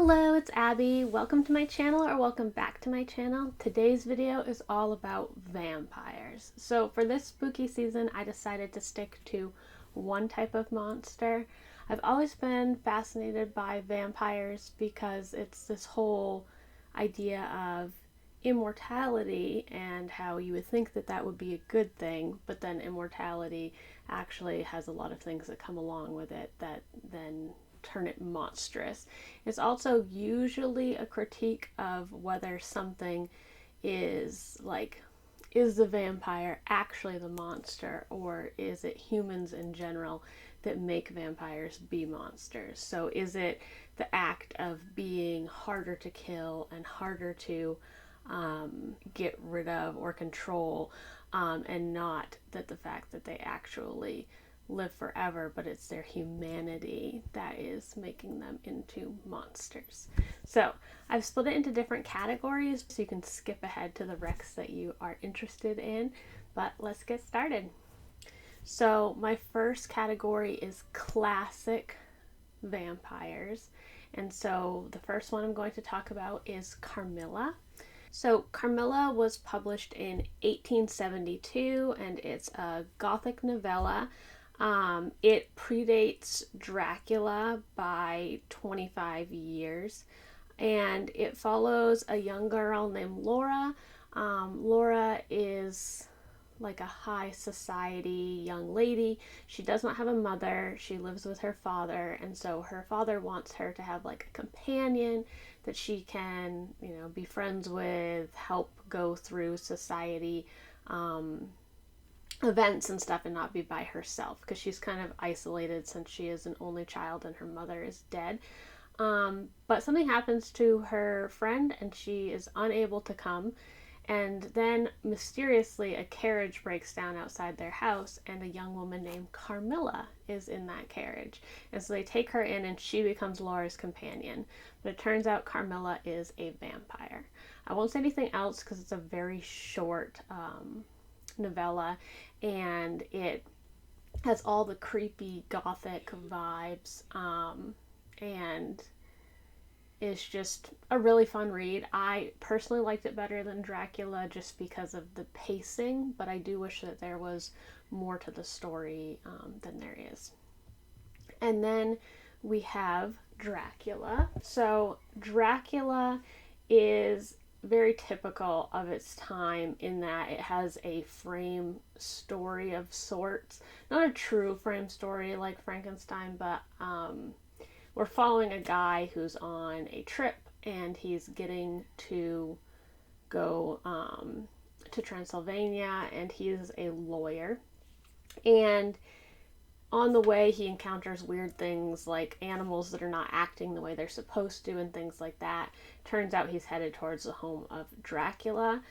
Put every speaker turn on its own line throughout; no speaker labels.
Hello, it's Abby. Welcome to my channel, or welcome back to my channel. Today's video is all about vampires. So for this spooky season, I decided to stick to one type of monster. I've always been fascinated by vampires because it's this whole idea of immortality and how you would think that that would be a good thing, but then immortality actually has a lot of things that come along with it that then turn it monstrous. It's also usually a critique of whether something is is the vampire actually the monster, or is it humans in general that make vampires be monsters? So is it the act of being harder to kill and harder to get rid of or control, and not that the fact that they actually live forever, but it's their humanity that is making them into monsters. So I've split it into different categories so you can skip ahead to the recs that you are interested in, but let's get started. So my first category is classic vampires, and so the first one I'm going to talk about is Carmilla. So Carmilla was published in 1872, and it's a Gothic novella. It predates Dracula by 25 years, and it follows a young girl named Laura. Laura is like a high society young lady. She does not have a mother. She lives with her father, and so her father wants her to have like a companion that she can, be friends with, help go through society events and stuff, and not be by herself, because she's kind of isolated since she is an only child and her mother is dead. But something happens to her friend and she is unable to come, and then mysteriously a carriage breaks down outside their house, and a young woman named Carmilla is in that carriage, and so they take her in and she becomes Laura's companion. But it turns out Carmilla is a vampire. I won't say anything else because it's a very short novella, and it has all the creepy gothic vibes, and it's just a really fun read. I personally liked it better than Dracula just because of the pacing, but I do wish that there was more to the story than there is. And then we have Dracula. So Dracula is very typical of its time in that it has a frame story of sorts. Not a true frame story like Frankenstein, but we're following a guy who's on a trip, and he's getting to go to Transylvania, and he's a lawyer. And on the way, he encounters weird things like animals that are not acting the way they're supposed to and things like that. Turns out he's headed towards the home of Dracula.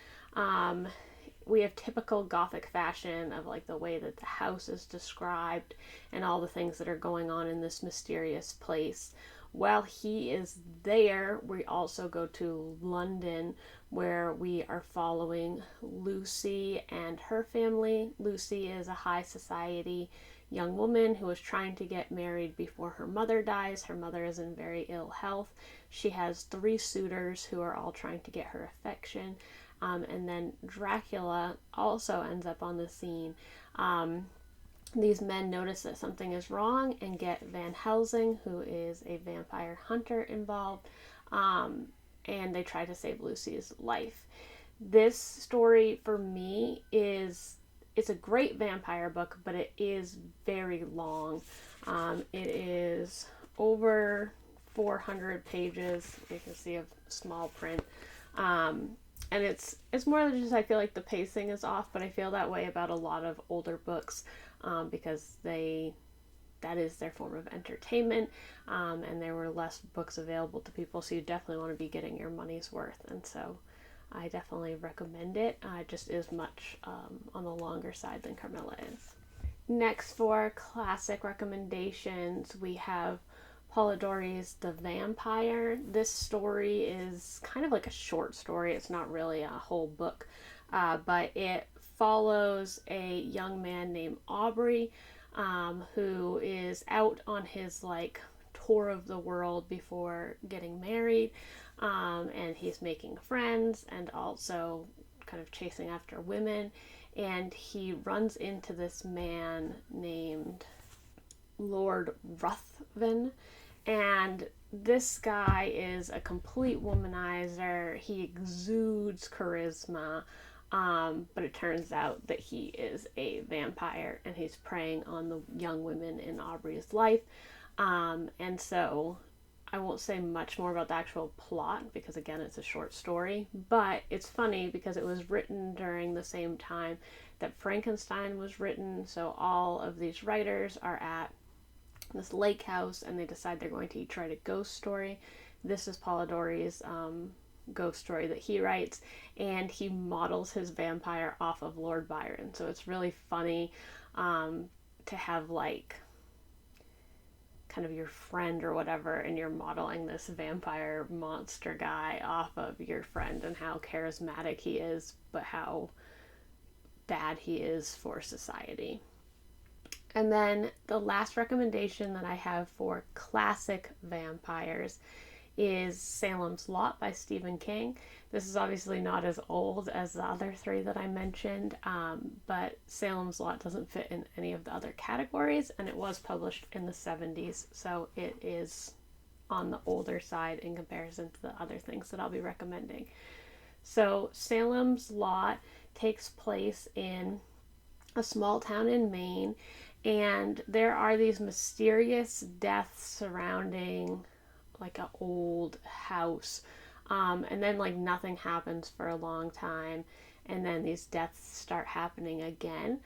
We have typical Gothic fashion of like the way that the house is described and all the things that are going on in this mysterious place. While he is there, we also go to London, where we are following Lucy and her family. Lucy is a high society young woman who is trying to get married before her mother dies. Her mother is in very ill health. She has 3 suitors who are all trying to get her affection. And then Dracula also ends up on the scene. These men notice that something is wrong and get Van Helsing, who is a vampire hunter, involved, and they try to save Lucy's life. This story for me it's a great vampire book, but it is very long. It is over 400 pages. You can see a small print. And it's more than just, I feel like the pacing is off, but I feel that way about a lot of older books, because that is their form of entertainment, and there were less books available to people, so you definitely want to be getting your money's worth, and so I definitely recommend it. It just is much on the longer side than Carmilla is. Next, for classic recommendations, we have Polidori's The Vampire. This story is kind of like a short story. It's not really a whole book, but it follows a young man named Aubrey, who is out on his tour of the world before getting married, and he's making friends and also kind of chasing after women. And he runs into this man named Lord Ruthven, and this guy is a complete womanizer. He exudes charisma, but it turns out that he is a vampire and he's preying on the young women in Aubrey's life. And so I won't say much more about the actual plot because, again, it's a short story, but it's funny because it was written during the same time that Frankenstein was written. So all of these writers are at this lake house and they decide they're going to each write a ghost story. This is Polidori's ghost story that he writes, and he models his vampire off of Lord Byron. So it's really funny to have like kind of your friend or whatever, and you're modeling this vampire monster guy off of your friend and how charismatic he is, but how bad he is for society. And then the last recommendation that I have for classic vampires is Salem's Lot by Stephen King. This is obviously not as old as the other three that I mentioned, but Salem's Lot doesn't fit in any of the other categories, and it was published in the 70s, so it is on the older side in comparison to the other things that I'll be recommending. So Salem's Lot takes place in a small town in Maine, and there are these mysterious deaths surrounding like an old house, and then like nothing happens for a long time, and then these deaths start happening again.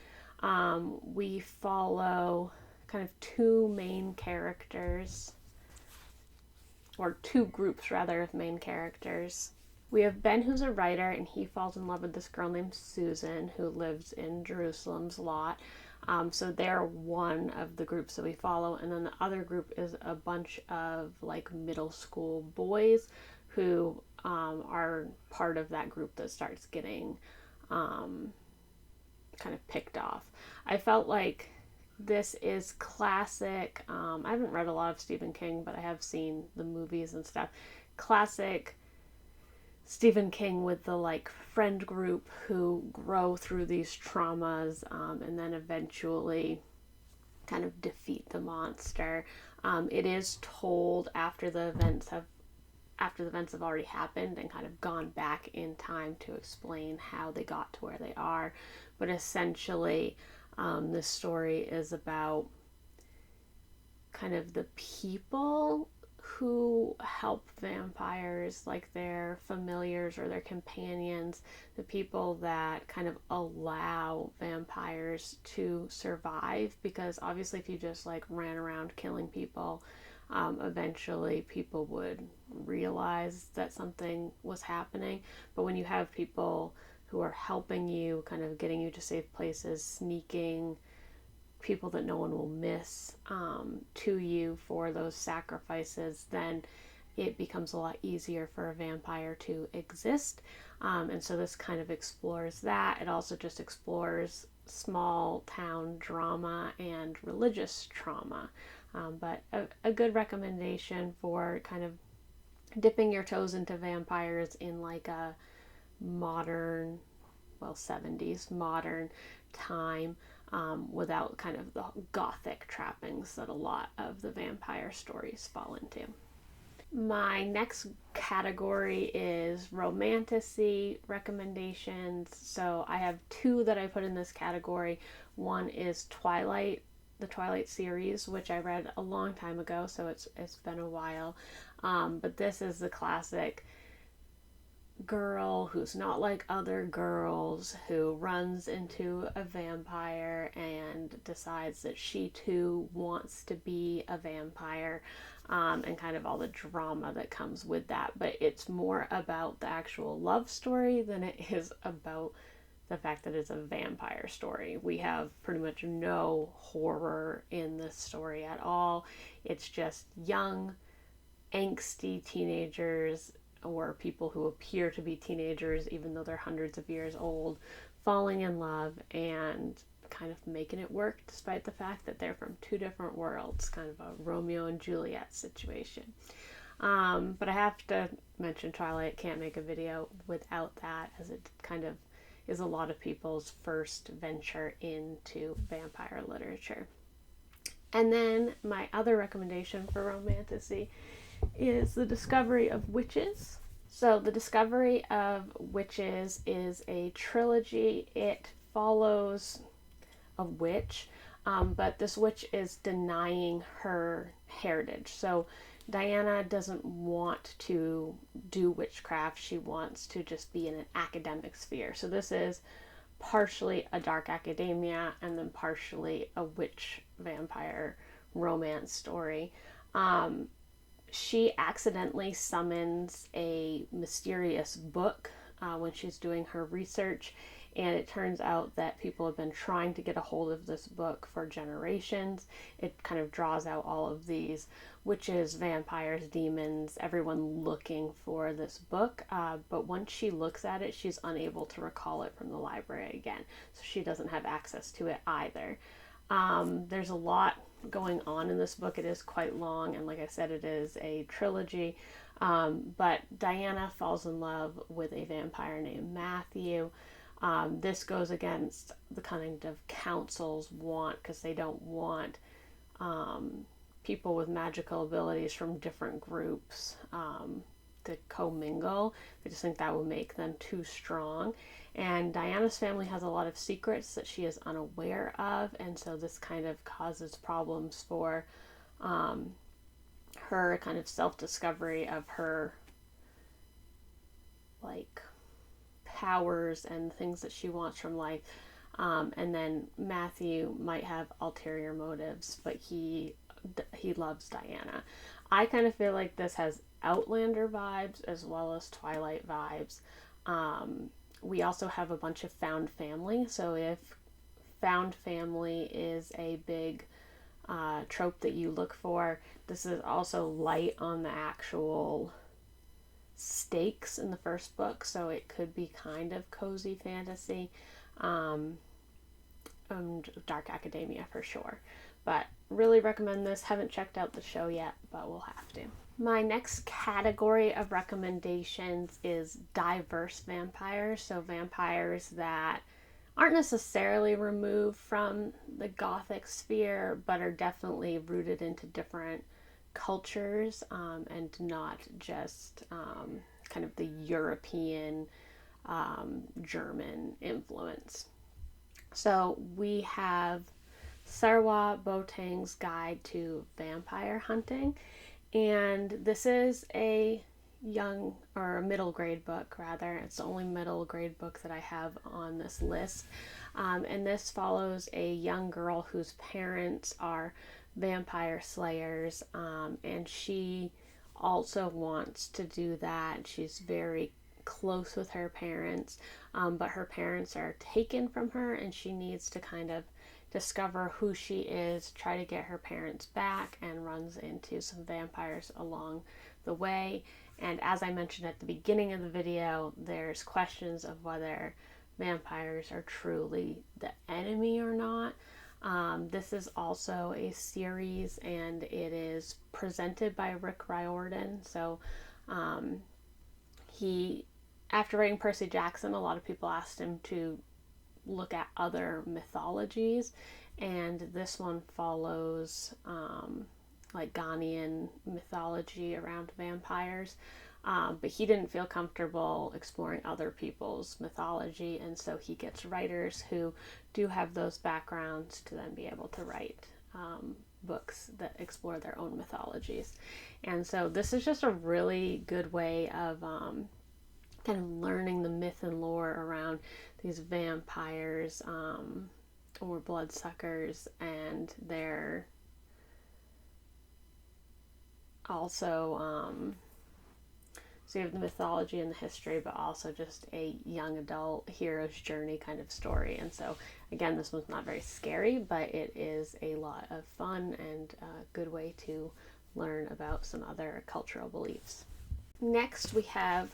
We follow kind of two main characters, or two groups rather of main characters. We have Ben, who's a writer, and he falls in love with this girl named Susan who lives in Jerusalem's Lot. So they're one of the groups that we follow, and then the other group is a bunch of like middle school boys who are part of that group that starts getting kind of picked off. I felt like this is classic. I haven't read a lot of Stephen King, but I have seen the movies and stuff. Classic Stephen King with the like friend group who grow through these traumas, and then eventually kind of defeat the monster. It is told after the events have already happened and kind of gone back in time to explain how they got to where they are. But essentially, this story is about kind of the people who help vampires, like their familiars or their companions, the people that kind of allow vampires to survive, because obviously if you just like ran around killing people, eventually people would realize that something was happening. But when you have people who are helping you, kind of getting you to safe places, sneaking people that no one will miss to you for those sacrifices, then it becomes a lot easier for a vampire to exist. And so this kind of explores that. It also just explores small town drama and religious trauma. But a good recommendation for kind of dipping your toes into vampires in like a modern, well, 70s modern time, without kind of the gothic trappings that a lot of the vampire stories fall into. My next category is romantasy recommendations. So I have two that I put in this category. One is Twilight, the Twilight series, which I read a long time ago, so it's been a while. But this is the classic girl who's not like other girls, who runs into a vampire and decides that she too wants to be a vampire, and kind of all the drama that comes with that. But it's more about the actual love story than it is about the fact that it's a vampire story. We have pretty much no horror in this story at all. It's just young, angsty teenagers, or people who appear to be teenagers even though they're hundreds of years old, falling in love and kind of making it work despite the fact that they're from two different worlds, kind of a Romeo and Juliet situation. But I have to mention Twilight can't make a video without that, as it kind of is a lot of people's first venture into vampire literature. And then my other recommendation for Romantasy is The Discovery of Witches. So The Discovery of Witches is a trilogy. It follows a witch, but this witch is denying her heritage. So Diana doesn't want to do witchcraft. She wants to just be in an academic sphere. So this is partially a dark academia and then partially a witch vampire romance story. She accidentally summons a mysterious book when she's doing her research, and it turns out that people have been trying to get a hold of this book for generations. It kind of draws out all of these witches, vampires, demons, everyone looking for this book, but once she looks at it, she's unable to recall it from the library again, so she doesn't have access to it either. There's a lot going on in this book. It is quite long, and like I said, it is a trilogy, but Diana falls in love with a vampire named Matthew. This goes against the kind of council's want, because they don't want people with magical abilities from different groups to commingle. They just think that will make them too strong. And Diana's family has a lot of secrets that she is unaware of, and so this kind of causes problems for her kind of self-discovery of her like powers and things that she wants from life. And then Matthew might have ulterior motives, but he loves Diana. I kind of feel like this has Outlander vibes as well as Twilight vibes. We also have a bunch of found family. So if found family is a big trope that you look for, this is also light on the actual stakes in the first book. So it could be kind of cozy fantasy, and dark academia for sure. But really recommend this. Haven't checked out the show yet, but we'll have to. My next category of recommendations is diverse vampires. So vampires that aren't necessarily removed from the gothic sphere, but are definitely rooted into different cultures, and not just kind of the European, German influence. So we have Sarwa Boateng's Guide to Vampire Hunting, and this is a young or a middle grade book rather. It's the only middle grade book that I have on this list, and this follows a young girl whose parents are vampire slayers, and she also wants to do that. She's very close with her parents, but her parents are taken from her, and she needs to kind of discover who she is, try to get her parents back, and runs into some vampires along the way. And as I mentioned at the beginning of the video, there's questions of whether vampires are truly the enemy or not. This is also a series, and it is presented by Rick Riordan. So he, after writing Percy Jackson, a lot of people asked him to look at other mythologies, and this one follows like Ghanaian mythology around vampires, but he didn't feel comfortable exploring other people's mythology, and so he gets writers who do have those backgrounds to then be able to write books that explore their own mythologies. And so this is just a really good way of kind of learning the myth and lore around these vampires, or bloodsuckers, and they're also so you have the mythology and the history, but also just a young adult hero's journey kind of story. And so again, this one's not very scary, but it is a lot of fun and a good way to learn about some other cultural beliefs. Next we have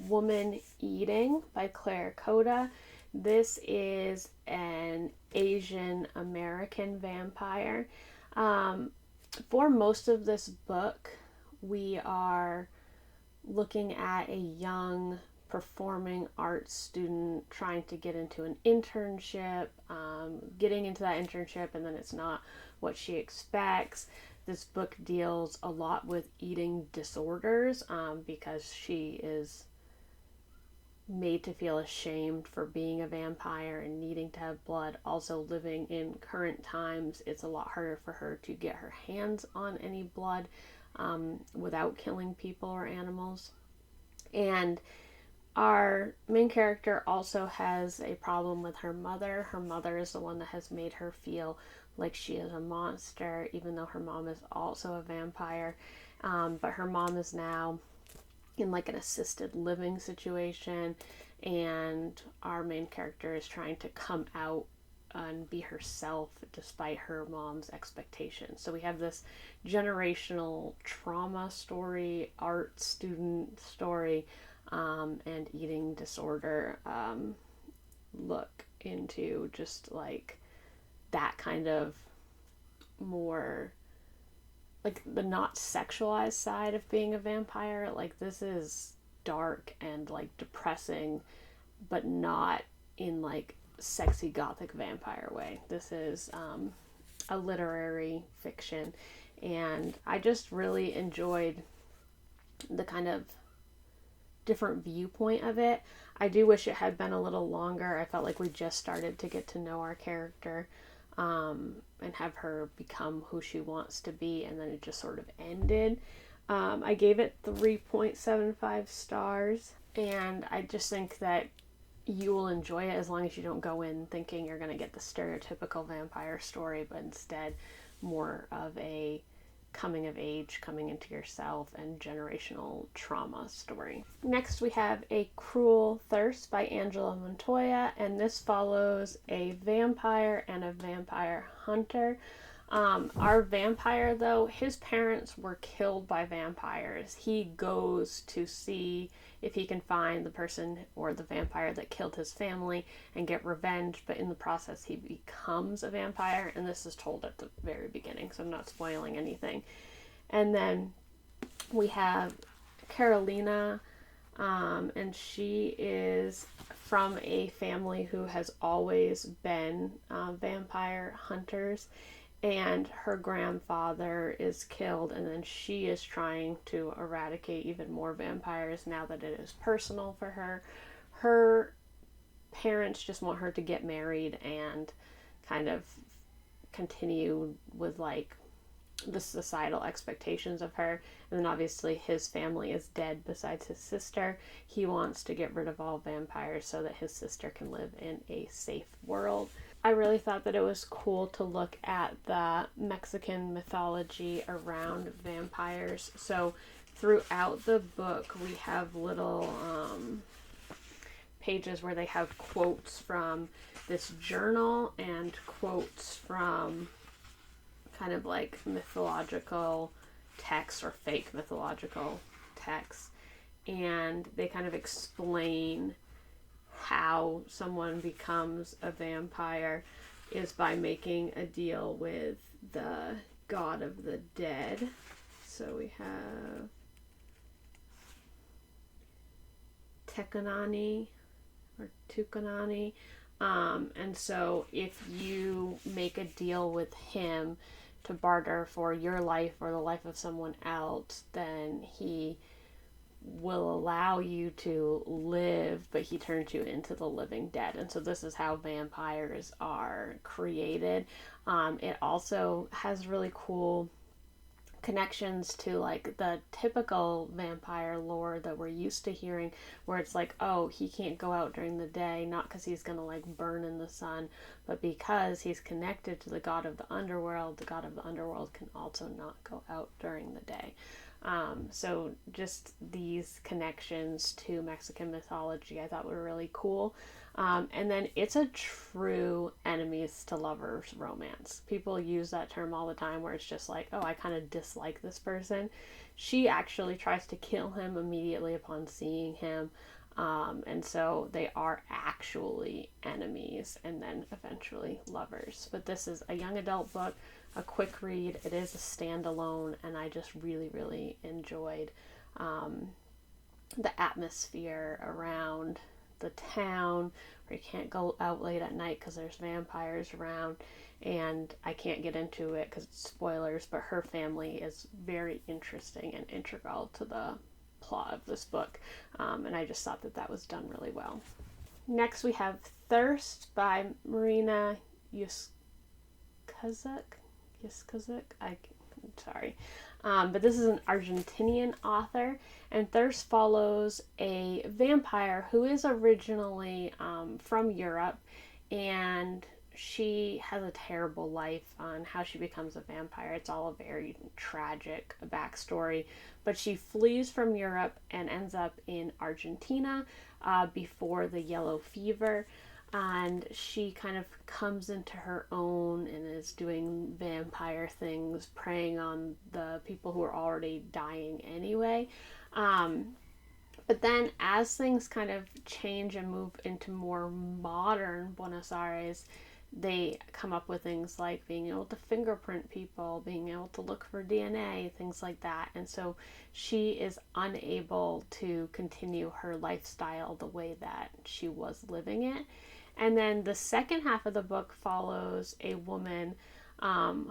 Woman Eating by Claire Coda. This is an Asian American vampire. Um, for most of this book, we are looking at a young performing arts student trying to get into an internship, getting into that internship, and then it's not what she expects. This book deals a lot with eating disorders because she is made to feel ashamed for being a vampire and needing to have blood. Also, living in current times, it's a lot harder for her to get her hands on any blood without killing people or animals. And our main character also has a problem with her mother. Her mother is the one that has made her feel like she is a monster, even though her mom is also a vampire. But her mom is now in like an assisted living situation, and our main character is trying to come out and be herself despite her mom's expectations. So we have this generational trauma story, art student story, and eating disorder look into just like that kind of more like the not sexualized side of being a vampire. Like, this is dark and like depressing, but not in like sexy gothic vampire way. This is a literary fiction, and I just really enjoyed the kind of different viewpoint of it. I do wish it had been a little longer. I felt like we just started to get to know our character and have her become who she wants to be, and then it just sort of ended. I gave it 3.75 stars, and I just think that you will enjoy it as long as you don't go in thinking you're going to get the stereotypical vampire story, but instead more of a coming of age, coming into yourself, and generational trauma story. Next, we have A Cruel Thirst by Angela Montoya, and this follows a vampire and a vampire hunter. Our vampire, though, his parents were killed by vampires. He goes to see if he can find the person or the vampire that killed his family and get revenge, but in the process he becomes a vampire, and this is told at the very beginning, so I'm not spoiling anything. And then we have Carolina, and she is from a family who has always been vampire hunters, and her grandfather is killed, and then she is trying to eradicate even more vampires now that it is personal for her. Her parents just want her to get married and kind of continue with like the societal expectations of her. And then obviously his family is dead besides his sister. He wants to get rid of all vampires so that his sister can live in a safe world. I really thought that it was cool to look at the Mexican mythology around vampires. So throughout the book, we have little pages where they have quotes from this journal and quotes from kind of like mythological texts or fake mythological texts. And they kind of explain how someone becomes a vampire is by making a deal with the god of the dead. So we have Tekanani or Tukanani. And so if you make a deal with him to barter for your life or the life of someone else, then he will allow you to live, but he turns you into the living dead. And so this is how vampires are created. It also has really cool connections to like the typical vampire lore that we're used to hearing, where it's like, oh, he can't go out during the day, not because he's gonna like burn in the sun, but because he's connected to the god of the underworld. The god of the underworld can also not go out during the day. So just these connections to Mexican mythology I thought were really cool. And then it's a true enemies to lovers romance. People use that term all the time where it's just like, oh, I kind of dislike this person. She actually tries to kill him immediately upon seeing him. And so they are actually enemies and then eventually lovers. But this is a young adult book, a quick read. It is a standalone, and I just really, really enjoyed the atmosphere around the town, where you can't go out late at night because there's vampires around. And I can't get into it because it's spoilers, but her family is very interesting and integral to the plot of this book. And I just thought that that was done really well. Next, we have Thirst by Marina Yuskazuk. I'm sorry. But this is an Argentinian author, and Thirst follows a vampire who is originally from Europe, and she has a terrible life on how she becomes a vampire. It's all a very tragic backstory, but she flees from Europe and ends up in Argentina before the yellow fever. And she kind of comes into her own and is doing vampire things, preying on the people who are already dying anyway. But then as things kind of change and move into more modern Buenos Aires, they come up with things like being able to fingerprint people, being able to look for DNA, things like that. And so she is unable to continue her lifestyle the way that she was living it. And then the second half of the book follows a woman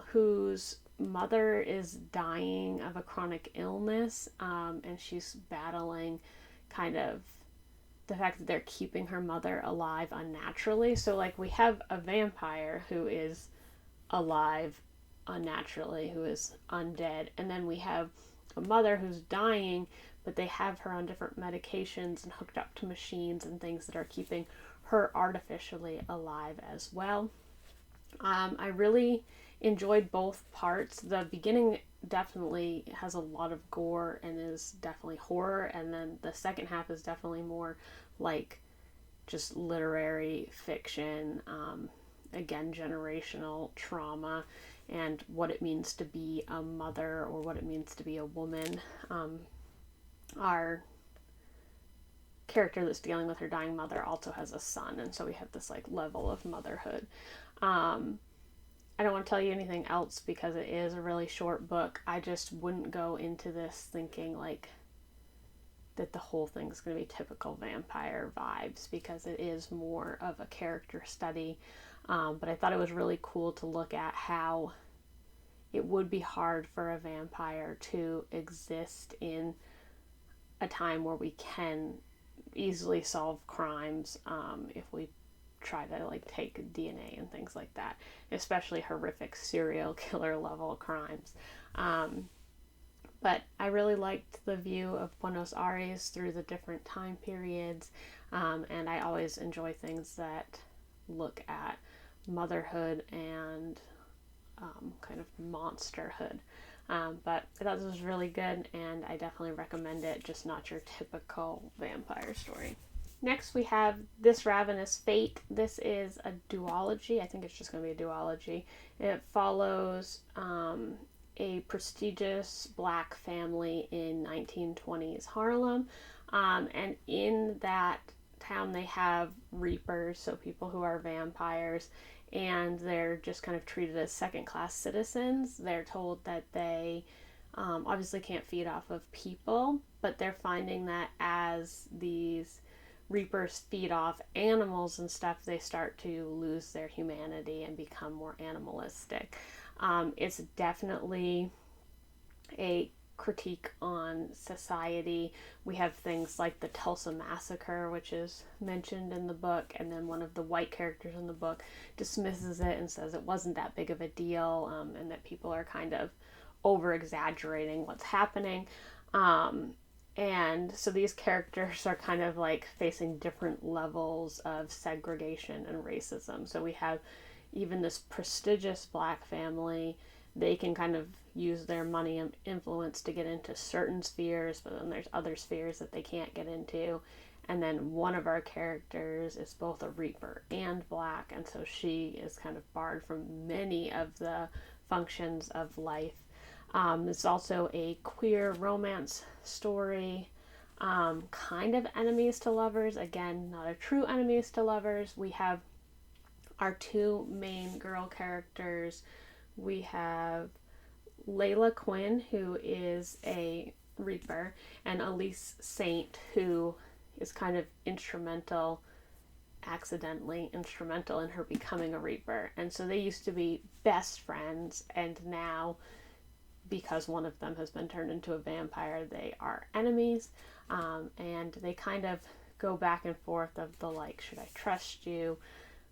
whose mother is dying of a chronic illness, and she's battling kind of the fact that they're keeping her mother alive unnaturally. So, like, we have a vampire who is alive unnaturally, who is undead, and then we have a mother who's dying, but they have her on different medications and hooked up to machines and things that are keeping her artificially alive as well. I really enjoyed both parts. The beginning definitely has a lot of gore and is definitely horror, and then the second half is definitely more like just literary fiction, again, generational trauma and what it means to be a mother or what it means to be a woman. Our character that's dealing with her dying mother also has a son, and so we have this like level of motherhood. I don't want to tell you anything else because it is a really short book. I just wouldn't go into this thinking like that the whole thing's going to be typical vampire vibes, because it is more of a character study. But I thought it was really cool to look at how it would be hard for a vampire to exist in a time where we can easily solve crimes if we try to like take DNA and things like that, especially horrific serial killer level crimes. But I really liked the view of Buenos Aires through the different time periods, and I always enjoy things that look at motherhood and kind of monsterhood. But I thought this was really good, and I definitely recommend it, just not your typical vampire story. Next, we have This Ravenous Fate. This is a duology. I think it's just going to be a duology. It follows a prestigious black family in 1920s Harlem. And in that town, they have reapers, so people who are vampires, and they're just kind of treated as second-class citizens. They're told that they obviously can't feed off of people, but they're finding that as these reapers feed off animals and stuff, they start to lose their humanity and become more animalistic. It's definitely a critique on society. We have things like the Tulsa Massacre, which is mentioned in the book, and then one of the white characters in the book dismisses it and says it wasn't that big of a deal, and that people are kind of over exaggerating what's happening. And so these characters are kind of like facing different levels of segregation and racism. So we have even this prestigious black family. They can kind of use their money and influence to get into certain spheres, but then there's other spheres that they can't get into. And then one of our characters is both a reaper and black, and so she is kind of barred from many of the functions of life. It's also a queer romance story, kind of enemies to lovers. Again, not a true enemies to lovers. We have our two main girl characters. We have Layla Quinn, who is a Reaper, and Elise Saint, who is kind of accidentally instrumental in her becoming a Reaper. And so they used to be best friends, and now, because one of them has been turned into a vampire, they are enemies. And they kind of go back and forth of the like, should I trust you?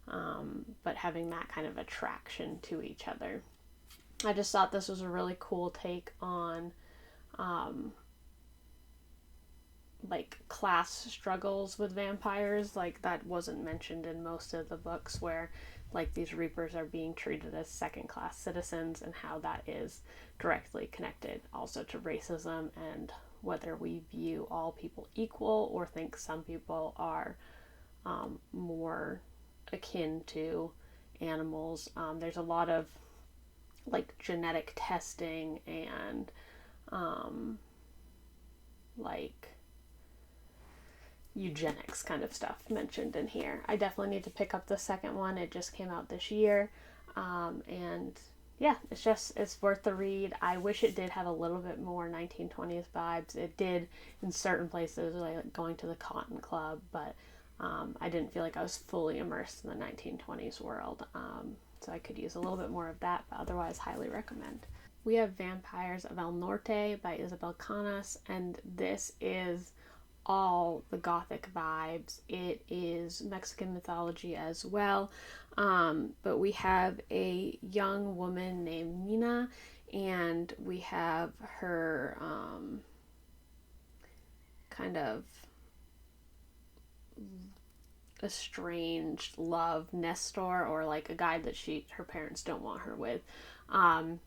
But having that kind of attraction to each other. I just thought this was a really cool take on like class struggles with vampires. Like that wasn't mentioned in most of the books, where like these Reapers are being treated as second class citizens, and how that is directly connected also to racism, and whether we view all people equal or think some people are more akin to animals. There's a lot of like genetic testing and like eugenics kind of stuff mentioned in here. I definitely need to pick up the second one. It just came out this year. And yeah, it's worth the read. I wish it did have a little bit more 1920s vibes. It did in certain places, like going to the Cotton Club, but I didn't feel like I was fully immersed in the 1920s world. So I could use a little bit more of that, but otherwise highly recommend. We have Vampires of El Norte by Isabel Canas, and this is all the gothic vibes. It is Mexican mythology as well, but we have a young woman named Nina, and we have her kind of estranged love, Nestor, or like a guy that her parents don't want her with. And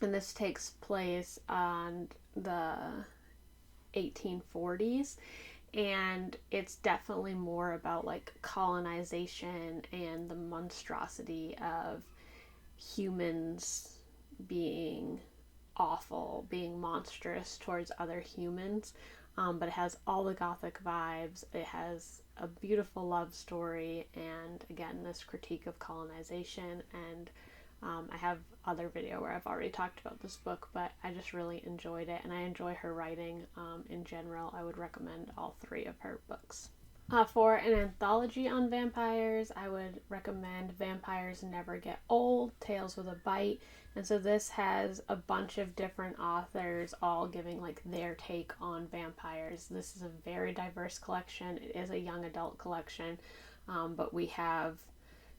this takes place on the 1840s, and it's definitely more about like colonization and the monstrosity of humans being awful, being monstrous towards other humans. But it has all the gothic vibes. It has a beautiful love story, and again, this critique of colonization. And I have other video where I've already talked about this book, but I just really enjoyed it, and I enjoy her writing in general. I would recommend all three of her books. For an anthology on vampires, I would recommend Vampires Never Get Old, Tales with a Bite. And so this has a bunch of different authors all giving like their take on vampires. This is a very diverse collection. It is a young adult collection, but we have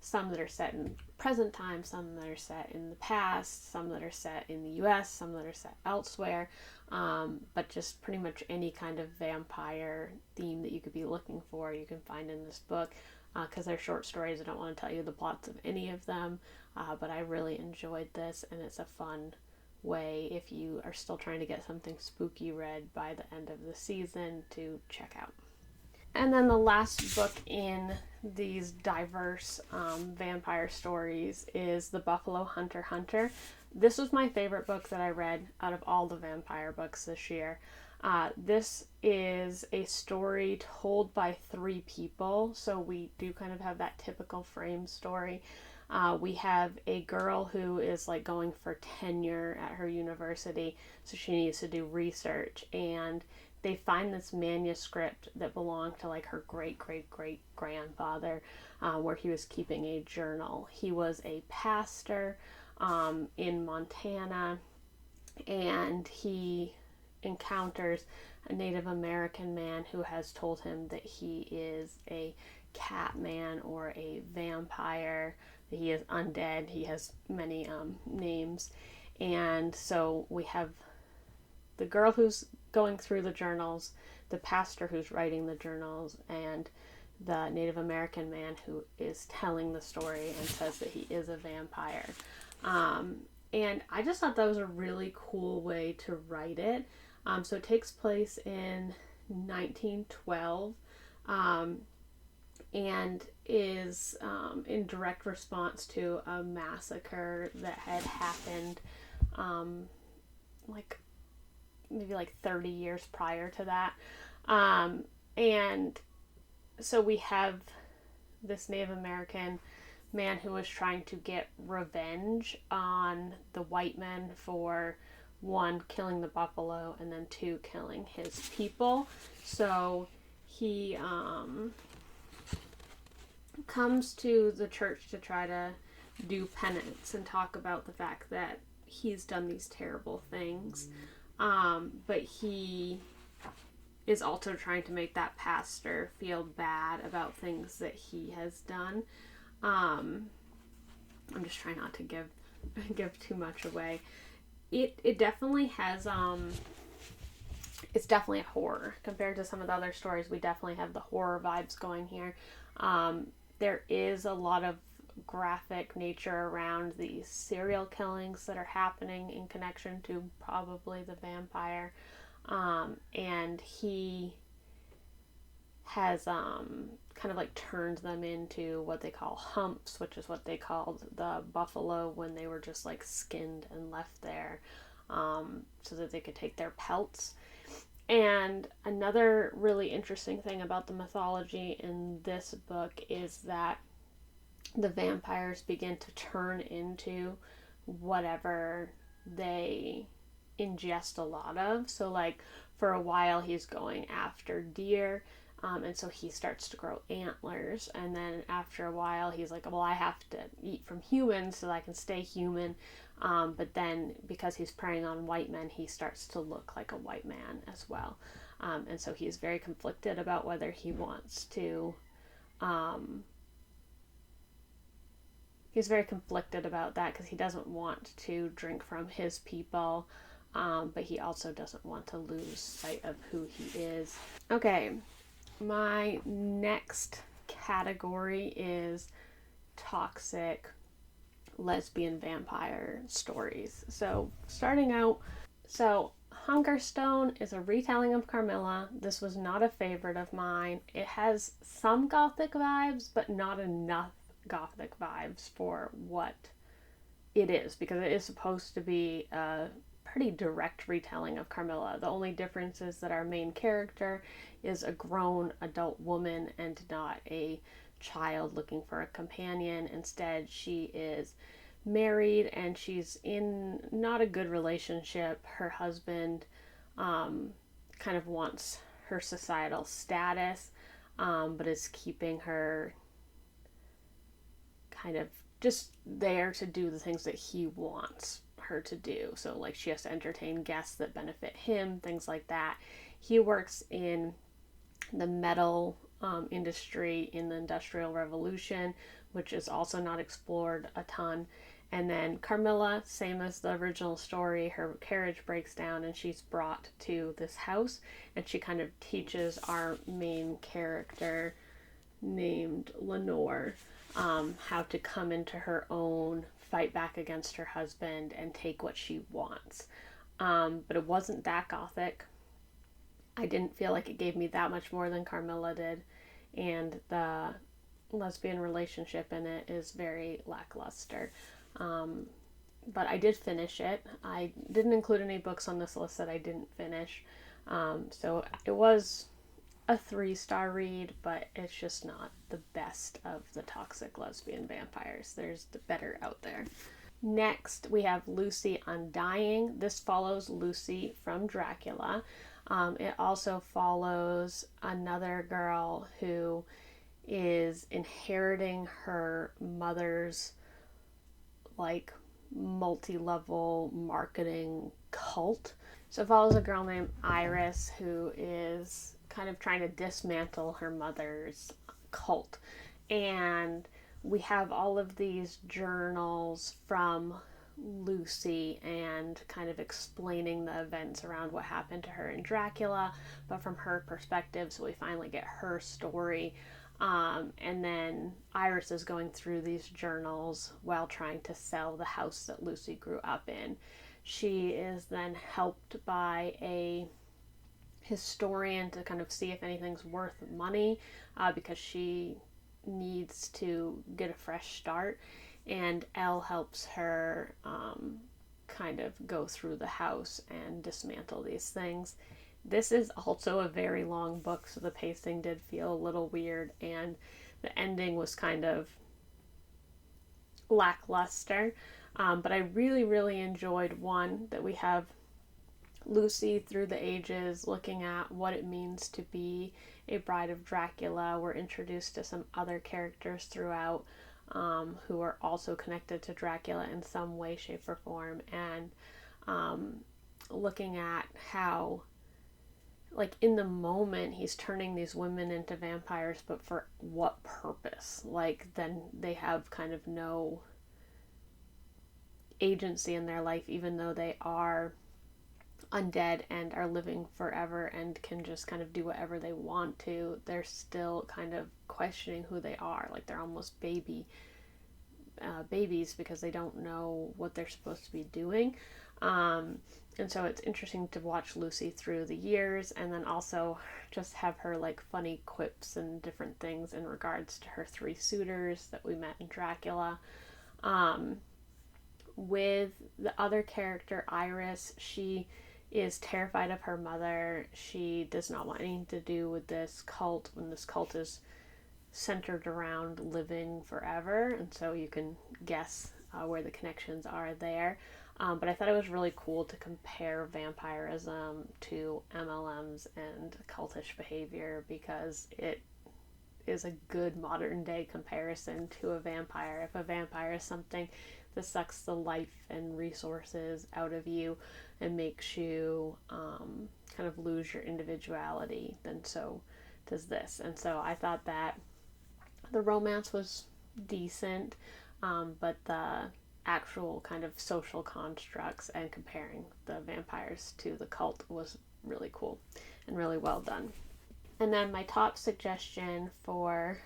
some that are set in present time, some that are set in the past, some that are set in the US, some that are set elsewhere, but just pretty much any kind of vampire theme that you could be looking for, you can find in this book. Because they're short stories, I don't want to tell you the plots of any of them, but I really enjoyed this, and it's a fun way, if you are still trying to get something spooky read by the end of the season, to check out. And then the last book in these diverse vampire stories is The Buffalo Hunter Hunter. This was my favorite book that I read out of all the vampire books this year. This is a story told by three people, so we do kind of have that typical frame story. We have a girl who is like going for tenure at her university, so she needs to do research, and they find this manuscript that belonged to like her great great great grandfather, where he was keeping a journal. He was a pastor in Montana, and he encounters a Native American man who has told him that he is a cat man or a vampire, that he is undead. He has many names. And so we have the girl who's going through the journals, the pastor who's writing the journals, and the Native American man who is telling the story and says that he is a vampire. And I just thought that was a really cool way to write it. So it takes place in 1912, and is in direct response to a massacre that had happened like maybe like 30 years prior to that. And so we have this Native American man who was trying to get revenge on the white men for, one, killing the buffalo, and then two, killing his people. So he comes to the church to try to do penance and talk about the fact that he's done these terrible things. But he is also trying to make that pastor feel bad about things that he has done. I'm just trying not to give too much away. It definitely has it's definitely a horror compared to some of the other stories. We definitely have the horror vibes going here. There is a lot of graphic nature around the serial killings that are happening in connection to probably the vampire. And he has kind of like turned them into what they call humps, which is what they called the buffalo when they were just like skinned and left there, so that they could take their pelts. And another really interesting thing about the mythology in this book is that the vampires begin to turn into whatever they ingest a lot of. So, like, for a while, he's going after deer. And so he starts to grow antlers. And then after a while, he's like, well, I have to eat from humans so that I can stay human. But then because he's preying on white men, he starts to look like a white man as well. And so he's very conflicted about whether he wants to. He's very conflicted about that because he doesn't want to drink from his people. But he also doesn't want to lose sight of who he is. Okay, my next category is toxic lesbian vampire stories. So, starting out, Hungerstone is a retelling of Carmilla. This was not a favorite of mine. It has some gothic vibes, but not enough gothic vibes for what it is, because it is supposed to be a pretty direct retelling of Carmilla. The only difference is that our main character is a grown adult woman and not a child looking for a companion. Instead, she is married and she's in not a good relationship. Her husband kind of wants her societal status, but is keeping her kind of just there to do the things that he wants her to do. So, like, she has to entertain guests that benefit him, things like that. He works in the metal industry in the Industrial Revolution, which is also not explored a ton. And then Carmilla, same as the original story, her carriage breaks down and she's brought to this house, and she kind of teaches our main character named Lenore how to come into her own, fight back against her husband, and take what she wants. But it wasn't that gothic. I didn't feel like it gave me that much more than Carmilla did, and the lesbian relationship in it is very lackluster. But I did finish it. I didn't include any books on this list that I didn't finish. So it was a 3-star read, but it's just not the best of the toxic lesbian vampires. There's the better out there. Next, we have Lucy Undying. This follows Lucy from Dracula. It also follows another girl who is inheriting her mother's, like, multi-level marketing cult. So it follows a girl named Iris who is kind of trying to dismantle her mother's cult. And we have all of these journals from Lucy and kind of explaining the events around what happened to her in Dracula, but from her perspective, so we finally get her story. And then Iris is going through these journals while trying to sell the house that Lucy grew up in. She is then helped by a historian to kind of see if anything's worth money, because she needs to get a fresh start, and Elle helps her kind of go through the house and dismantle these things. This is also a very long book, so the pacing did feel a little weird, and the ending was kind of lackluster. But I really, really enjoyed one that we have Lucy through the ages looking at what it means to be a bride of Dracula. We're introduced to some other characters throughout who are also connected to Dracula in some way, shape, or form, and looking at how, like, in the moment he's turning these women into vampires, but for what purpose? Like, then they have kind of no agency in their life, even though they are undead and are living forever and can just kind of do whatever they want to. They're still kind of questioning who they are. Like, they're almost babies because they don't know what they're supposed to be doing. And so it's interesting to watch Lucy through the years, and then also just have her like funny quips and different things in regards to her three suitors that we met in Dracula. With the other character, Iris, she is terrified of her mother. She does not want anything to do with this cult when this cult is centered around living forever, and so you can guess where the connections are there. But I thought it was really cool to compare vampirism to MLMs and cultish behavior, because it is a good modern day comparison to a vampire. If a vampire is something that sucks the life and resources out of you and makes you kind of lose your individuality, then so does this. And so I thought that the romance was decent, but the actual kind of social constructs and comparing the vampires to the cult was really cool and really well done. And then my top suggestion for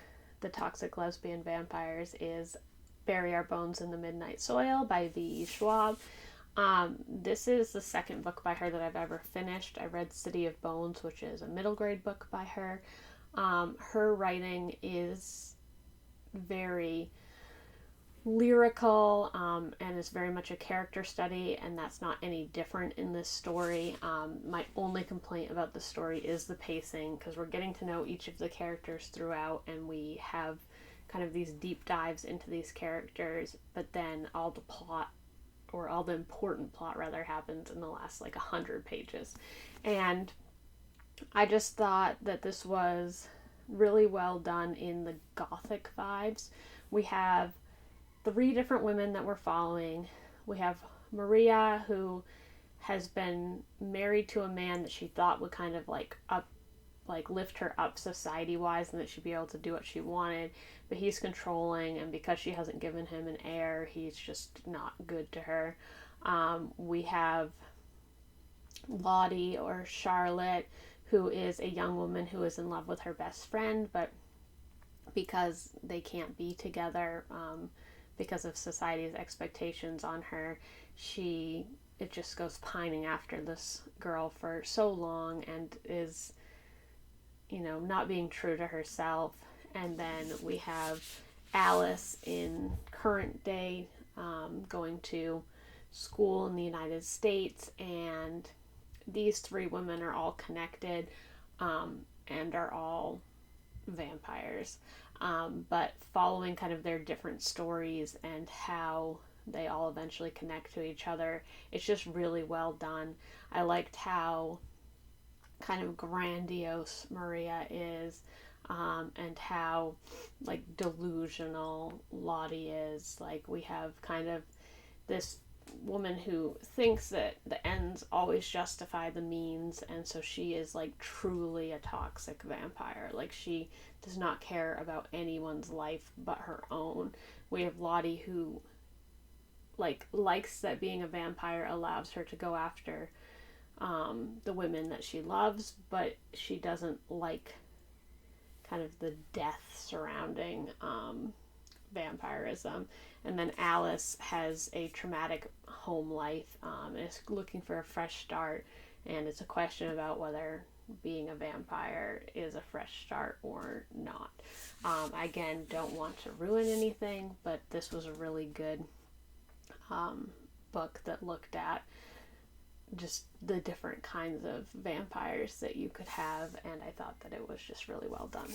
the toxic lesbian vampires is Bury Our Bones in the Midnight Soil by V.E. Schwab. This is the second book by her that I've ever finished. I read City of Bones, which is a middle grade book by her. Her writing is very lyrical, and is very much a character study, and that's not any different in this story. My only complaint about the story is the pacing, because we're getting to know each of the characters throughout, and we have kind of these deep dives into these characters, but then all the plot, or all the important plot rather, happens in the last like 100 pages. And I just thought that this was really well done in the gothic vibes. We have 3 different women that we're following. We have Maria, who has been married to a man that she thought would kind of like lift her up society wise, and that she'd be able to do what she wanted, but he's controlling, and because she hasn't given him an heir, he's just not good to her. We have Lottie, or Charlotte, who is a young woman who is in love with her best friend, but because they can't be together, because of society's expectations on her, it just goes pining after this girl for so long, and is, not being true to herself. And then we have Alice in current day, going to school in the United States, and these 3 women are all connected, and are all vampires, but following kind of their different stories and how they all eventually connect to each other. It's just really well done. I liked how kind of grandiose Maria is, and how like delusional Lottie is. Like, we have kind of this woman who thinks that the ends always justify the means, and so she is like truly a toxic vampire. Like, she does not care about anyone's life but her own. We have Lottie, who likes that being a vampire allows her to go after the women that she loves, but she doesn't like kind of the death surrounding vampirism. And then Alice has a traumatic home life, and is looking for a fresh start, and it's a question about whether being a vampire is a fresh start or not. Again, don't want to ruin anything, but this was a really good book that looked at just the different kinds of vampires that you could have, and I thought that it was just really well done.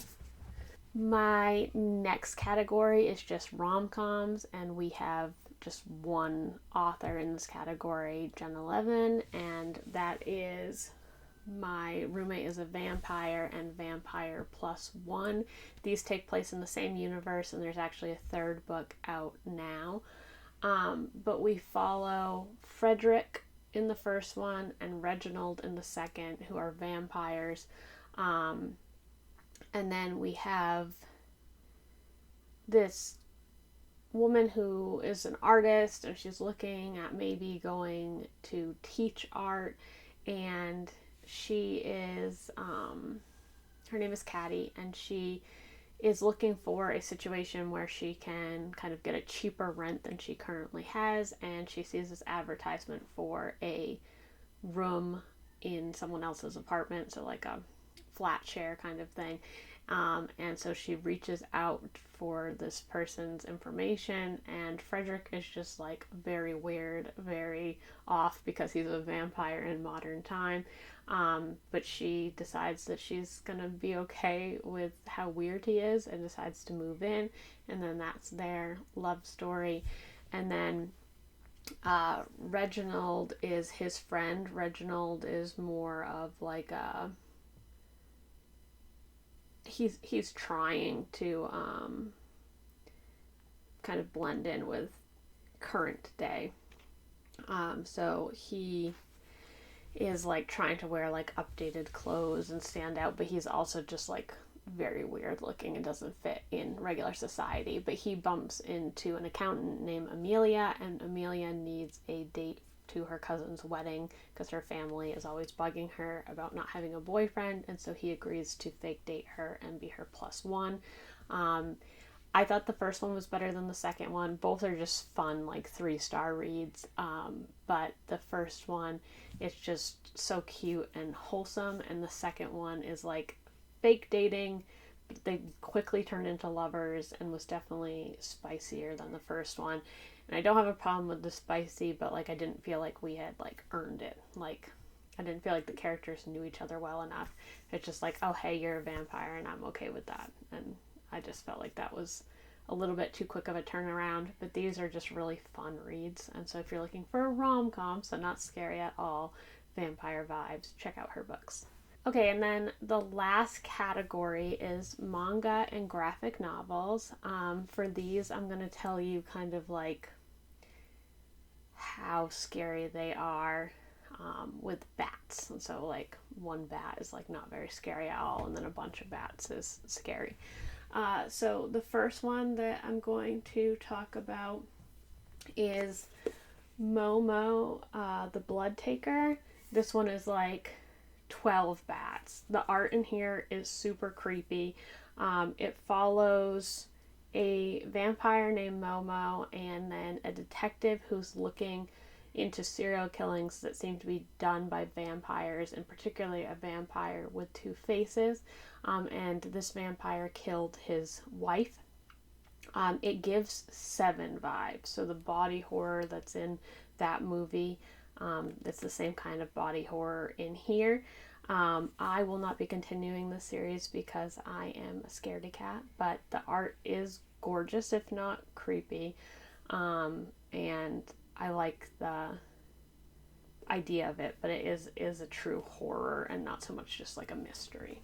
My next category is just rom-coms, and we have just one author in this category, Jenna Levin, and that is My Roommate is a Vampire and Vampire Plus One. These take place in the same universe, and there's actually a third book out now. But we follow Frederick in the first one and Reginald in the second, who are vampires. And then we have this woman who is an artist, and she's looking at maybe going to teach art, and she is her name is Caddy, and she is looking for a situation where she can kind of get a cheaper rent than she currently has, and she sees this advertisement for a room in someone else's apartment, so like a flat share kind of thing. And so she reaches out for this person's information, and Frederick is just like very weird, very off because he's a vampire in modern time. But she decides that she's gonna be okay with how weird he is and decides to move in, and then that's their love story. And then Reginald is his friend. Reginald is more of like a he's trying to kind of blend in with current day. So he is like trying to wear like updated clothes and stand out, but he's also just like very weird looking and doesn't fit in regular society. But he bumps into an accountant named Amelia, and Amelia needs a date to her cousin's wedding because her family is always bugging her about not having a boyfriend, and so he agrees to fake date her and be her plus one. I thought the first one was better than the second one. Both are just fun, like 3-star reads. But the first one is just so cute and wholesome, and the second one is like fake dating. They quickly turned into lovers and was definitely spicier than the first one. And I don't have a problem with the spicy, but like I didn't feel like we had like earned it. Like I didn't feel like the characters knew each other well enough. It's just like, oh hey, you're a vampire, and I'm okay with that. And I just felt like that was a little bit too quick of a turnaround, but these are just really fun reads. And so if you're looking for a rom-com, so not scary at all, vampire vibes, check out her books. Okay, and then the last category is manga and graphic novels. For these, I'm going to tell you kind of like how scary they are with bats. And so like one bat is like not very scary at all, and then a bunch of bats is scary. So the first one that I'm going to talk about is Momo, the Blood Taker. This one is like 12 bats. The art in here is super creepy. It follows a vampire named Momo and then a detective who's looking into serial killings that seem to be done by vampires, and particularly a vampire with two faces. And this vampire killed his wife. It gives 7 vibes. So the body horror that's in that movie, it's the same kind of body horror in here. I will not be continuing the series because I am a scaredy cat, but the art is gorgeous, if not creepy. And I like the idea of it, but it is a true horror and not so much just like a mystery.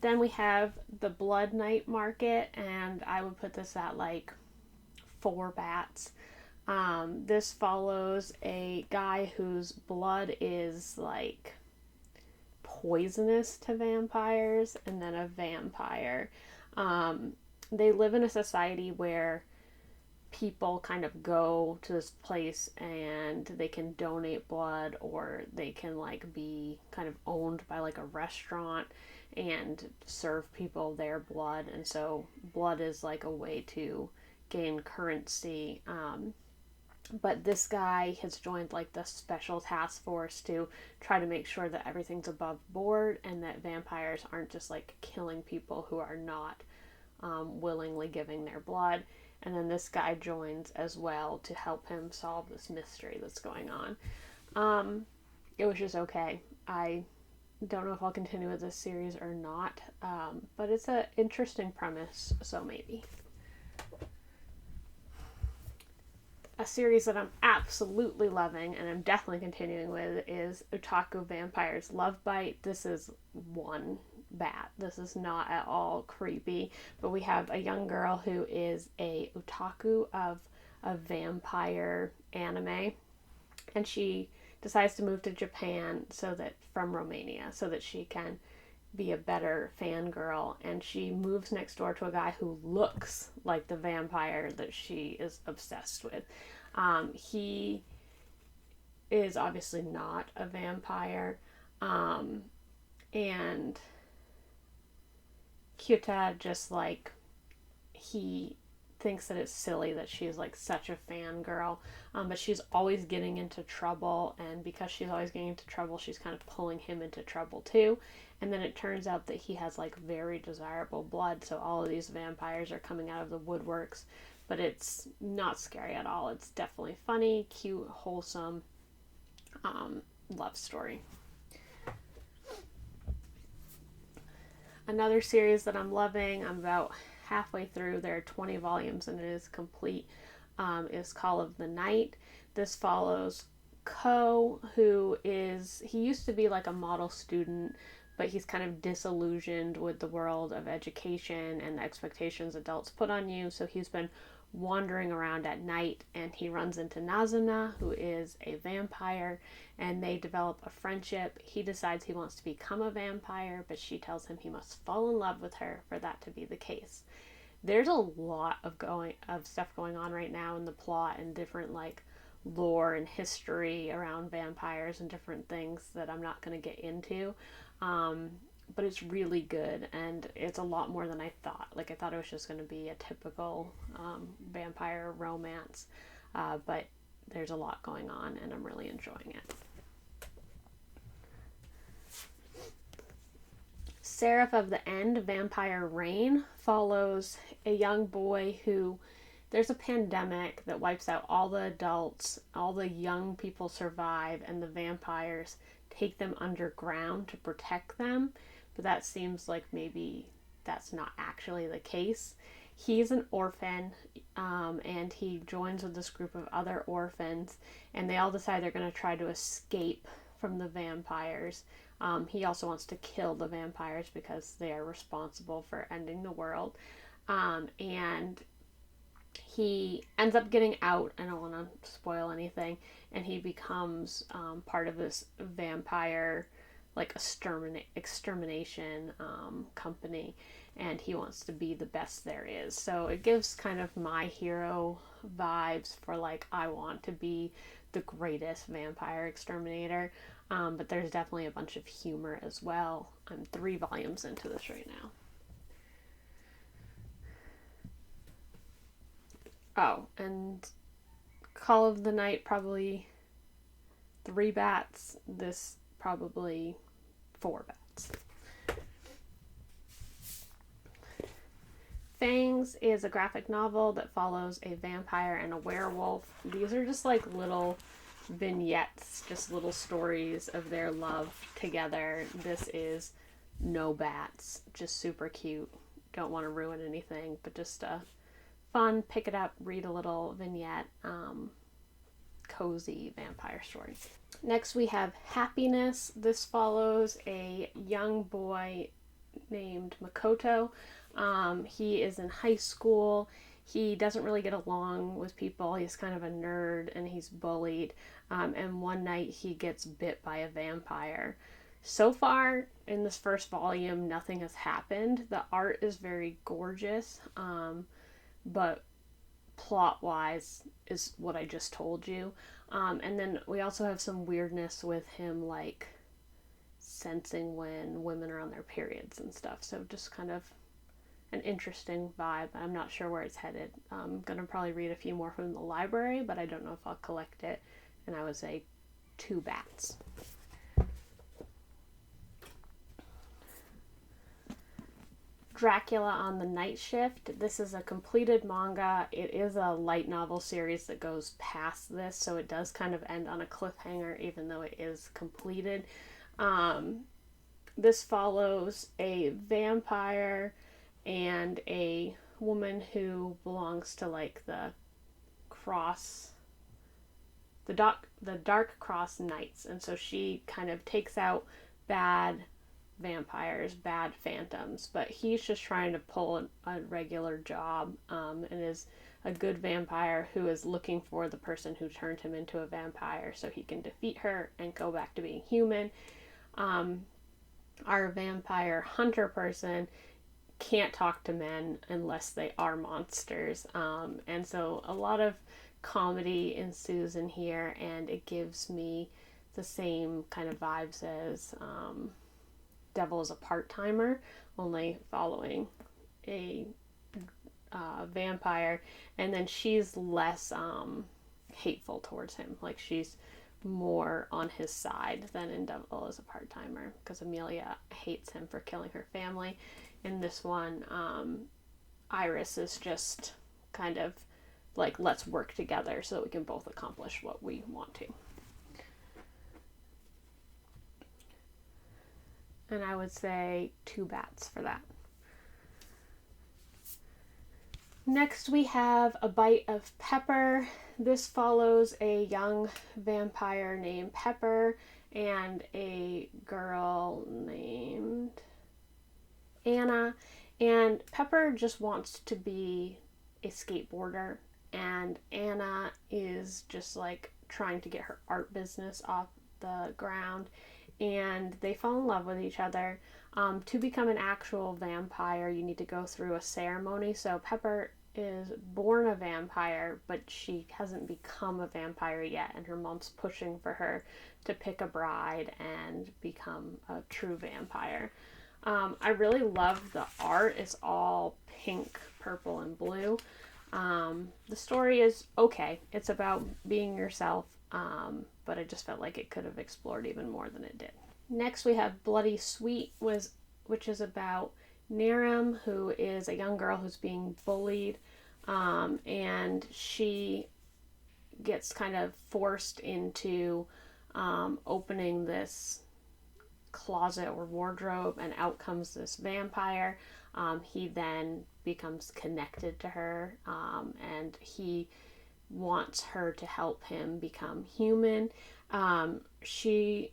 Then we have the Blood Night Market, and I would put this at like 4 bats. This follows a guy whose blood is like poisonous to vampires, and then a vampire. They live in a society where people kind of go to this place and they can donate blood, or they can like be kind of owned by like a restaurant and serve people their blood. And so blood is like a way to gain currency. But this guy has joined like the special task force to try to make sure that everything's above board and that vampires aren't just like killing people who are not willingly giving their blood. and then this guy joins as well to help him solve this mystery that's going on. It was just okay. I don't know if I'll continue with this series or not, but it's an interesting premise, so maybe. A series that I'm absolutely loving and I'm definitely continuing with is Otaku Vampires Love Bite. This is one bat. This is not at all creepy, but we have a young girl who is a otaku of a vampire anime, and she decides to move to Japan from Romania so that she can be a better fangirl, and she moves next door to a guy who looks like the vampire that she is obsessed with. He is obviously not a vampire, and Kyuta just like, he thinks that it's silly that she's like such a fangirl, but she's always getting into trouble, and because she's always getting into trouble, she's kind of pulling him into trouble too. And then it turns out that he has like very desirable blood, so all of these vampires are coming out of the woodworks, but it's not scary at all. It's definitely funny, cute, wholesome love story. Another series that I'm loving, I'm about halfway through, there are 20 volumes and it is complete, is Call of the Night. This follows Ko, he used to be like a model student, but he's kind of disillusioned with the world of education and the expectations adults put on you, so he's been wandering around at night, and he runs into Nazuna, who is a vampire, and they develop a friendship. He decides he wants to become a vampire, but she tells him he must fall in love with her for that to be the case. There's a lot of stuff going on right now in the plot, and different like lore and history around vampires and different things that I'm not going to get into. But it's really good, and it's a lot more than I thought. Like, I thought it was just going to be a typical vampire romance, but there's a lot going on, and I'm really enjoying it. Seraph of the End, Vampire Reign, follows a young boy who, there's a pandemic that wipes out all the adults, all the young people survive, and the vampires take them underground to protect them, but that seems like maybe that's not actually the case. He's an orphan, and he joins with this group of other orphans, and they all decide they're going to try to escape from the vampires. He also wants to kill the vampires because they are responsible for ending the world, and he ends up getting out. I don't want to spoil anything, and he becomes part of this vampire like extermination company, and he wants to be the best there is. So it gives kind of My Hero vibes for like, I want to be the greatest vampire exterminator, but there's definitely a bunch of humor as well. I'm 3 volumes into this right now. Oh, and Call of the Night, probably 3 bats. This probably 4 bats. Fangs is a graphic novel that follows a vampire and a werewolf. These are just like little vignettes, just little stories of their love together. This is no bats, just super cute. Don't want to ruin anything, but just fun, pick it up, read a little vignette, cozy vampire story. Next we have Happiness. This follows a young boy named Makoto. He is in high school. He doesn't really get along with people. He's kind of a nerd and he's bullied. And one night he gets bit by a vampire. So far in this first volume, nothing has happened. The art is very gorgeous, but plot-wise is what I just told you. And then we also have some weirdness with him, like sensing when women are on their periods and stuff. So just kind of an interesting vibe. I'm not sure where it's headed. I'm going to probably read a few more from the library, but I don't know if I'll collect it. And I would say 2 bats. Dracula on the Night Shift. This is a completed manga. It is a light novel series that goes past this, so it does kind of end on a cliffhanger, even though it is completed. Um, this follows a vampire and a woman who belongs to like cross the Dark Cross Knights, and so she kind of takes out bad vampires, bad phantoms, but he's just trying to pull a regular job, and is a good vampire who is looking for the person who turned him into a vampire so he can defeat her and go back to being human. Our vampire hunter person can't talk to men unless they are monsters, and so a lot of comedy ensues in here, and it gives me the same kind of vibes as Devil is a Part-Timer, only following a vampire, and then she's less hateful towards him. Like, she's more on his side than in Devil is a Part-Timer, because Amelia hates him for killing her family. In this one, Iris is just kind of like, let's work together so that we can both accomplish what we want to. And I would say 2 bats for that. Next we have A Bite of Pepper. This follows a young vampire named Pepper and a girl named Anna. And Pepper just wants to be a skateboarder, and Anna is just like trying to get her art business off the ground, and they fall in love with each other. To become an actual vampire, you need to go through a ceremony. So Pepper is born a vampire, but she hasn't become a vampire yet, and her mom's pushing for her to pick a bride and become a true vampire. I really love the art. It's all pink, purple, and blue. The story is okay. It's about being yourself, but I just felt like it could have explored even more than it did. Next we have Bloody Sweet, which is about Niram, who is a young girl who's being bullied, and she gets kind of forced into opening this closet or wardrobe, and out comes this vampire. He then becomes connected to her, and he wants her to help him become human. She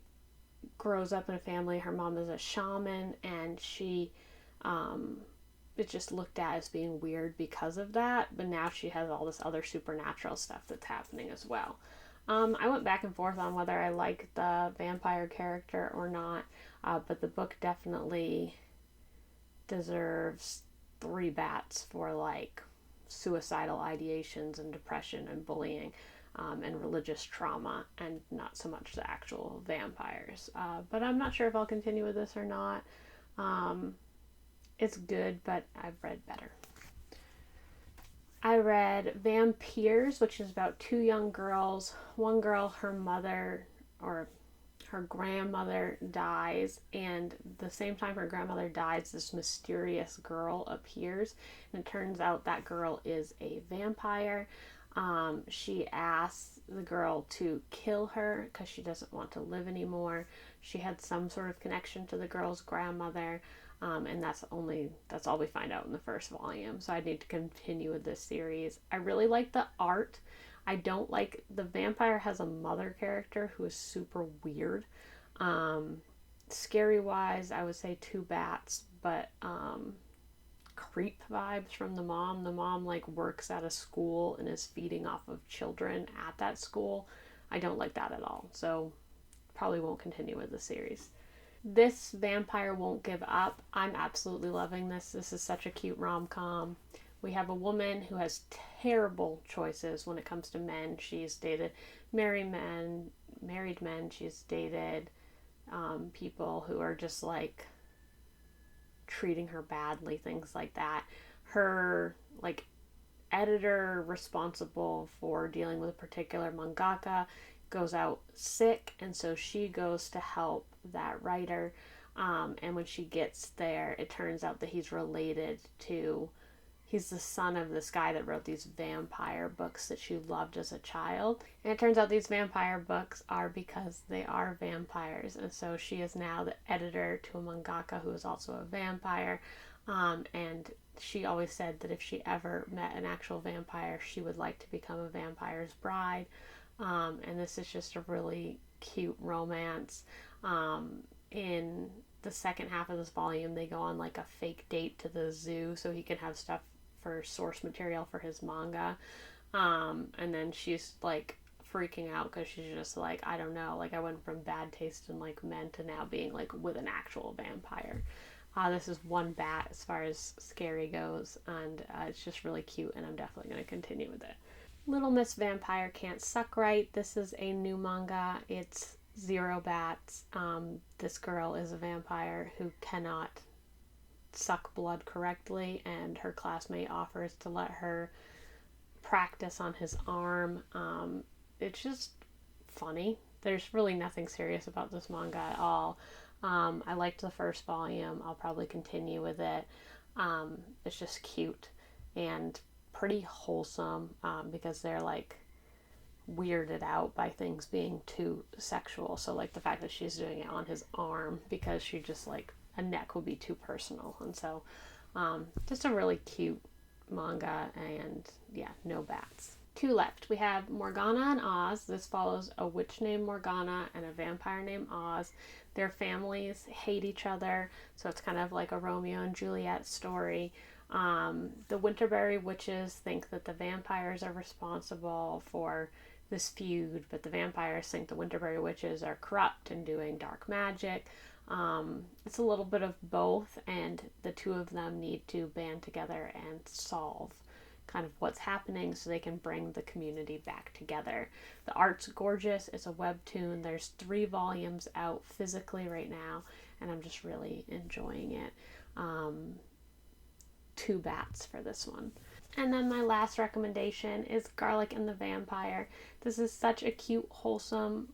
grows up in a family. Her mom is a shaman, and she is just looked at as being weird because of that, but now she has all this other supernatural stuff that's happening as well. I went back and forth on whether I like the vampire character or not, but the book definitely deserves 3 bats for like suicidal ideations and depression and bullying, and religious trauma, and not so much the actual vampires. But I'm not sure if I'll continue with this or not. It's good, but I've read better. I read Vampires, which is about 2 young girls. One girl, her mother or her grandmother dies, and the same time her grandmother dies, this mysterious girl appears, and it turns out that girl is a vampire. She asks the girl to kill her because she doesn't want to live anymore. She had some sort of connection to the girl's grandmother. And that's all we find out in the first volume. So I need to continue with this series. I really like the art. I don't like the vampire has a mother character who is super weird. Scary wise, I would say 2 bats, but creep vibes from the mom. The mom like works at a school and is feeding off of children at that school. I don't like that at all. So probably won't continue with the series. This Vampire Won't Give Up. I'm absolutely loving this. This is such a cute rom-com. We have a woman who has terrible choices when it comes to men. She's dated married men. She's dated people who are just like treating her badly, things like that. Her like editor responsible for dealing with a particular mangaka goes out sick, and so she goes to help that writer. And when she gets there, it turns out that he's the son of this guy that wrote these vampire books that she loved as a child. And it turns out these vampire books are because they are vampires. And so she is now the editor to a mangaka who is also a vampire. And she always said that if she ever met an actual vampire, she would like to become a vampire's bride. And this is just a really cute romance. In the second half of this volume, they go on like a fake date to the zoo so he can have stuff for source material for his manga. And then she's like freaking out because she's just like, I don't know, like I went from bad taste in like men to now being like with an actual vampire. This is one bat as far as scary goes, and it's just really cute, and I'm definitely going to continue with it. Little Miss Vampire Can't Suck Right. This is a new manga. It's 0 bats. This girl is a vampire who cannot suck blood correctly, and her classmate offers to let her practice on his arm. It's just funny. There's really nothing serious about this manga at all. I liked the first volume. I'll probably continue with it. It's just cute and pretty wholesome, because they're like weirded out by things being too sexual. So like the fact that she's doing it on his arm because she just like a neck would be too personal. And so just a really cute manga, and yeah, no bats. 2 left. We have Morgana and Oz. This follows a witch named Morgana and a vampire named Oz. Their families hate each other, so it's kind of like a Romeo and Juliet story. The Winterberry witches think that the vampires are responsible for this feud, but the vampires think the Winterberry witches are corrupt and doing dark magic. It's a little bit of both, and the two of them need to band together and solve kind of what's happening so they can bring the community back together. The art's gorgeous. It's a webtoon. There's 3 volumes out physically right now, and I'm just really enjoying it. 2 bats for this one. And then my last recommendation is Garlic and the Vampire. This is such a cute, wholesome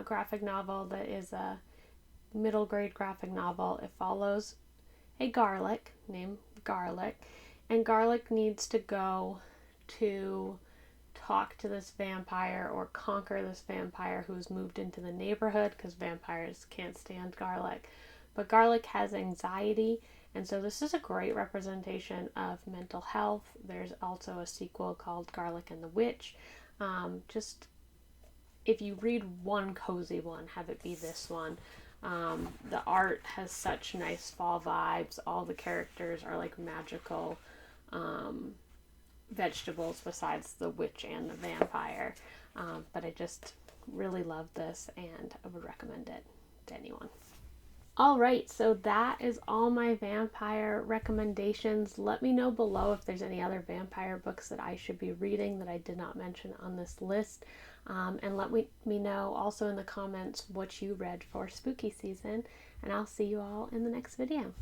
graphic novel that is a middle grade graphic novel. It follows a garlic named Garlic, and Garlic needs to go to talk to this vampire or conquer this vampire who's moved into the neighborhood because vampires can't stand Garlic. But Garlic has anxiety, and so this is a great representation of mental health. There's also a sequel called Garlic and the Witch. Just if you read one cozy one, have it be this one. The art has such nice fall vibes. All the characters are like magical vegetables besides the witch and the vampire. But I just really love this, and I would recommend it to anyone. Alright, so that is all my vampire recommendations. Let me know below if there's any other vampire books that I should be reading that I did not mention on this list. And let me know also in the comments what you read for spooky season. And I'll see you all in the next video.